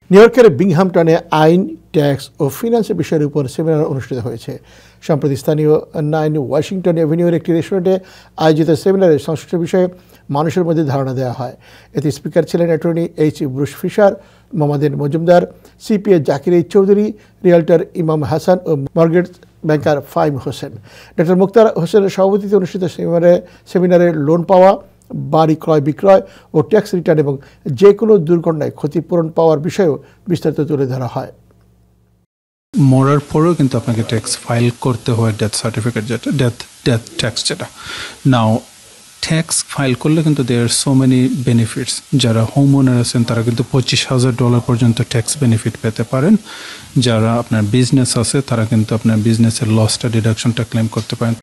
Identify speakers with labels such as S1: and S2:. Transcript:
S1: New ইয়র্কের বিংহামটনে আইন, tax ও ফিন্যান্সের বিষয়ের উপর সেমিনার অনুষ্ঠিত হয়েছে। সম্প্রতি স্থানীয় 9 ওয়াশিংটন এভিনিউর একটি রেস্টুরেন্টে আয়োজিত সেমিনারে সংশ্লিষ্ট বিষয়ে মানুষের মধ্যে ধারণা দেওয়া হয়। এতে স্পিকার ছিলেন attorney H Bruce Fisher, Mohammad Majumdar, CPA Zakir Chowdhury, realtor Imam Hasan ও mortgage banker Faim Hossain. Doctor Muktar হোসেনের সভাপতিত্বে অনুষ্ঠিত সেমিনারে লোন পাওয়া, বাড়ি ক্রয় বিক্রয় ও ট্যাক্স রিটার্ন এবং যে কোনো দুর্ঘটনায় ক্ষতিপূরণ পাওয়ার বিষয়েও বিস্তারিত তুলে ধরা হয়।
S2: মরার পরেও কিন্তু আপনাকে ট্যাক্স ফাইল করতে হয়, ডেথ সার্টিফিকেট যেটা, ডেথ ট্যাক্স যেটা। নাও ট্যাক্স ফাইল করলে কিন্তু দেয়ার সো মেনি বেনিফিটস। যারা হোম ওনার আছেন তারা কিন্তু $25,000 পর্যন্ত ট্যাক্স বেনিফিট পেতে পারেন। যারা আপনার বিজনেস আছে তারা কিন্তু আপনার বিজনেসের লসটা ডিডাকশনটা ক্লেম করতে পারেন।